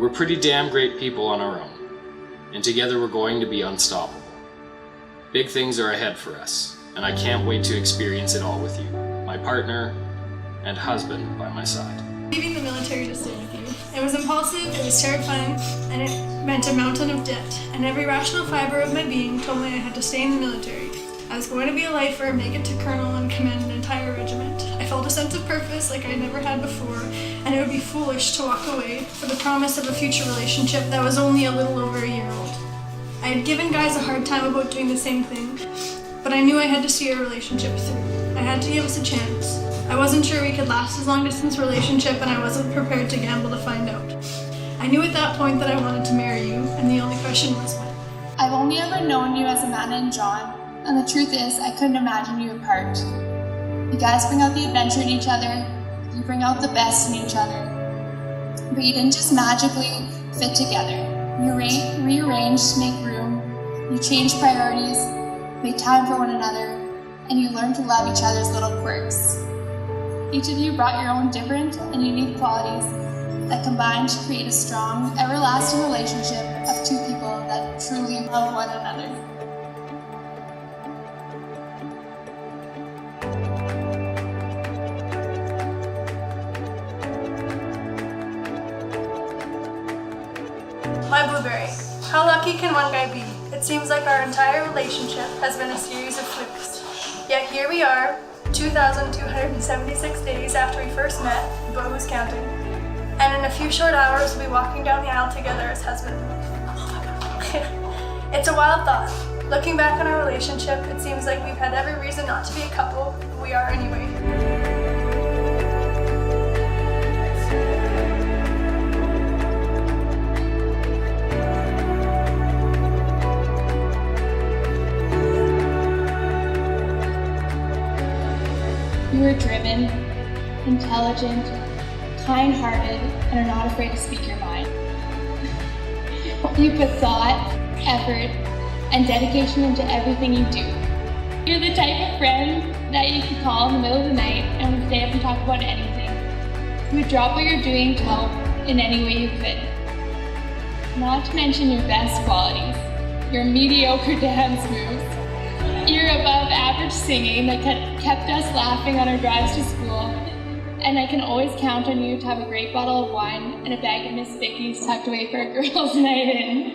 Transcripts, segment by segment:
We're pretty damn great people on our own, and together we're going to be unstoppable. Big things are ahead for us, and I can't wait to experience it all with you, my partner and husband by my side. Leaving the military to stay with you. It was impulsive, it was terrifying, and it meant a mountain of debt, and every rational fiber of my being told me I had to stay in the military. I was going to be a lifer, make it to colonel, and command an entire regiment. I felt a sense of purpose like I never had before, and it would be foolish to walk away for the promise of a future relationship that was only a little over a year old. I had given guys a hard time about doing the same thing, but I knew I had to see a relationship through. I had to give us a chance. I wasn't sure we could last as long-distance relationship, and I wasn't prepared to gamble to find out. I knew at that point that I wanted to marry you, and the only question was when. I've only ever known you as Amanda and John, and the truth is, I couldn't imagine you apart. You guys bring out the adventure in each other, you bring out the best in each other, but you didn't just magically fit together. You rearranged to make room, you changed priorities, made time for one another, and you learned to love each other's little quirks. Each of you brought your own different and unique qualities that combined to create a strong, everlasting relationship of two people that truly love one another. My blueberry. How lucky can one guy be? It seems like our entire relationship has been a series of flukes. Yet here we are, 2,276 days after we first met, but who's counting? And in a few short hours, we'll be walking down the aisle together as husband and wife. It's a wild thought. Looking back on our relationship, it seems like we've had every reason not to be a couple, but we are anyway. You are driven, intelligent, kind-hearted, and are not afraid to speak your mind. You put thought, effort, and dedication into everything you do. You're the type of friend that you could call in the middle of the night and would stay up and talk about anything. You would drop what you're doing to help in any way you could. Not to mention your best qualities, your mediocre dance moves, your above average singing that kept us laughing on our drives to school, and I can always count on you to have a great bottle of wine and a bag of Miss Vicky's tucked away for a girls' night in.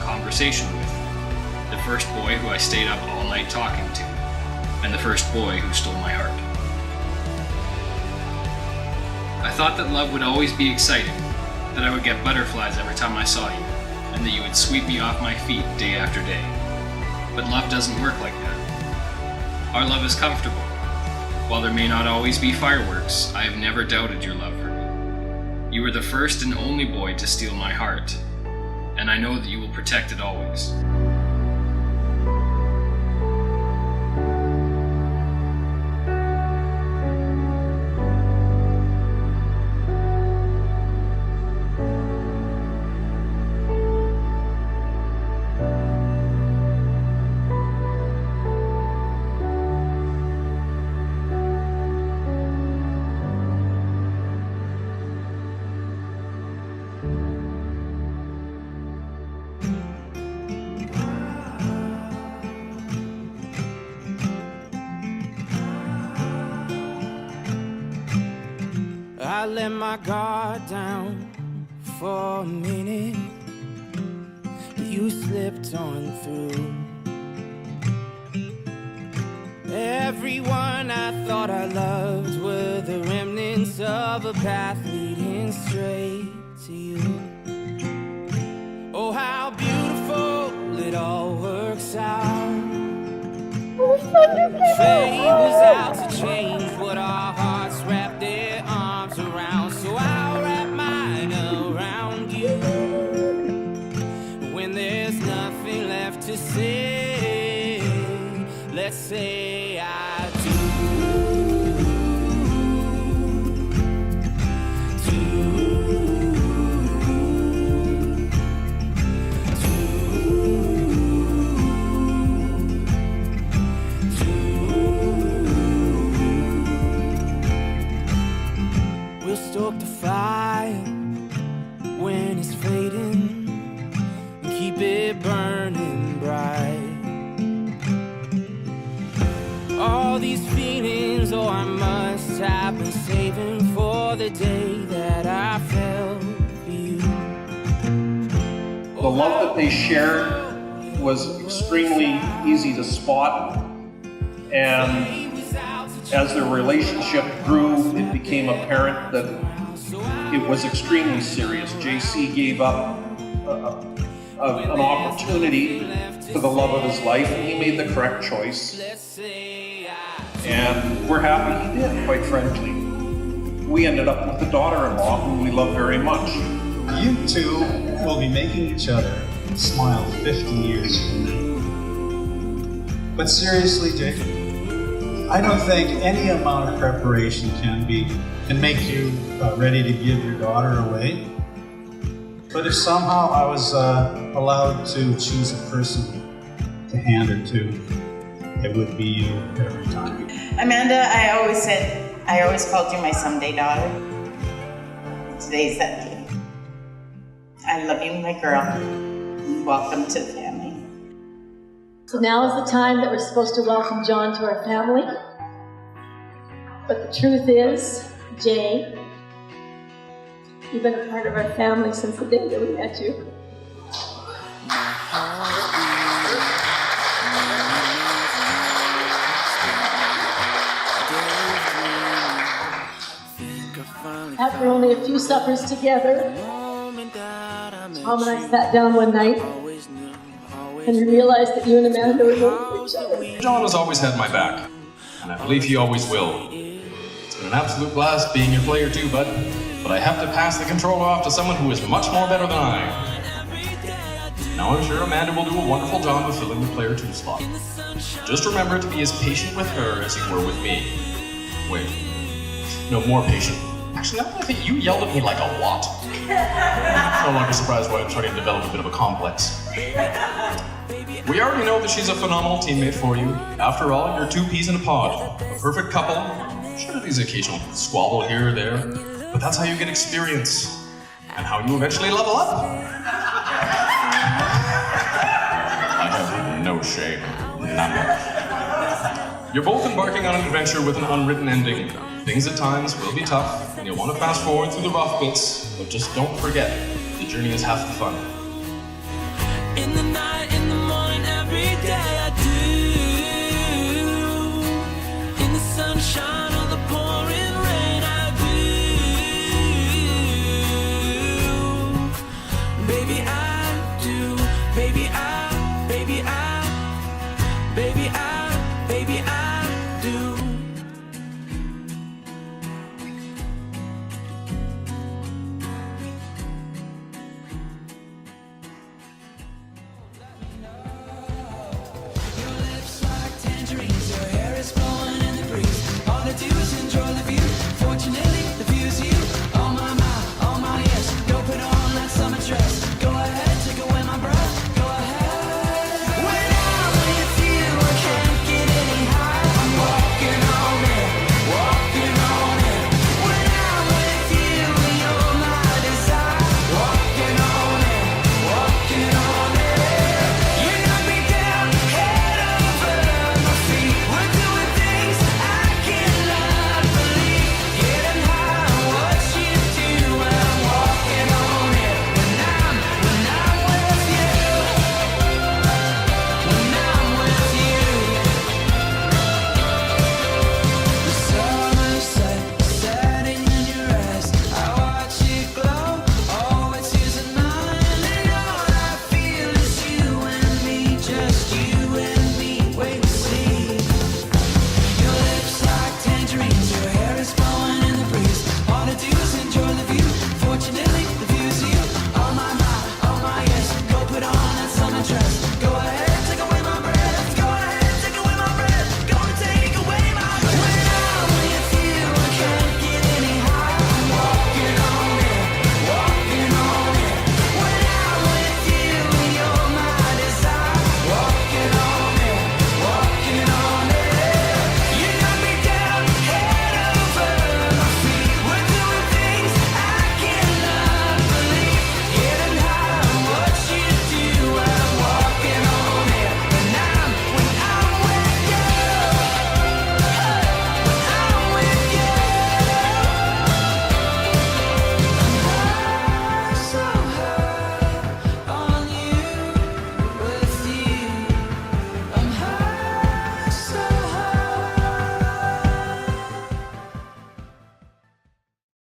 Conversation with, the first boy who I stayed up all night talking to, and the first boy who stole my heart. I thought that love would always be exciting, that I would get butterflies every time I saw you, and that you would sweep me off my feet day after day. But love doesn't work like that. Our love is comfortable. While there may not always be fireworks, I have never doubted your love for me. You were the first and only boy to steal my heart, and I know that you will protect it always. I let my guard down, for a minute, you slipped on through. Everyone I thought I loved were the remnants of a path leading straight to you. Oh, how beautiful it all works out. Fate was out to change what our hearts wrapped their arms around. So I'll wrap mine around you. When there's nothing left to say, let's say I do. Stoke the fire when it's fading, and keep it burning bright. All these feelings, oh, I must have been saving for the day that I felt for you. The love that they shared was extremely easy to spot, and as their relationship grew, it became apparent that it was extremely serious. JC gave up an opportunity for the love of his life, and he made the correct choice. And we're happy he did, quite frankly. We ended up with a daughter-in-law who we love very much. You two will be making each other smile 50 years from now. But seriously, Jake, I don't think any amount of preparation can make you ready to give your daughter away. But if somehow I was allowed to choose a person to hand her to, it would be you every time. Amanda, I always called you my someday daughter. Today's that day. I love you, my girl. Welcome to the family. So now is the time that we're supposed to welcome John to our family. But the truth is, Jay, you've been a part of our family since the day that we met you. After only a few suppers together, Tom and I sat down one night and we realized that you and Amanda were going for each other. John has always had my back, and I believe he always will. It's been an absolute blast being your player too, bud, but I have to pass the controller off to someone who is much more better than I. Now I'm sure Amanda will do a wonderful job of filling the player 2 slot. Just remember to be as patient with her as you were with me. Wait, no, more patient. Actually, I think you yelled at me like a lot. No longer surprised why I'm starting to develop a bit of a complex. We already know that she's a phenomenal teammate for you. After all, you're 2 peas in a pod. A perfect couple. Sure, these occasional squabble here or there, but that's how you get experience. And how you eventually level up. I have no shame. None. You're both embarking on an adventure with an unwritten ending. Things at times will be tough, and you'll want to fast forward through the rough bits, but just don't forget, the journey is half the fun. In the night, in the morning, every day I do. In the sunshine or the pouring rain I do. Baby, I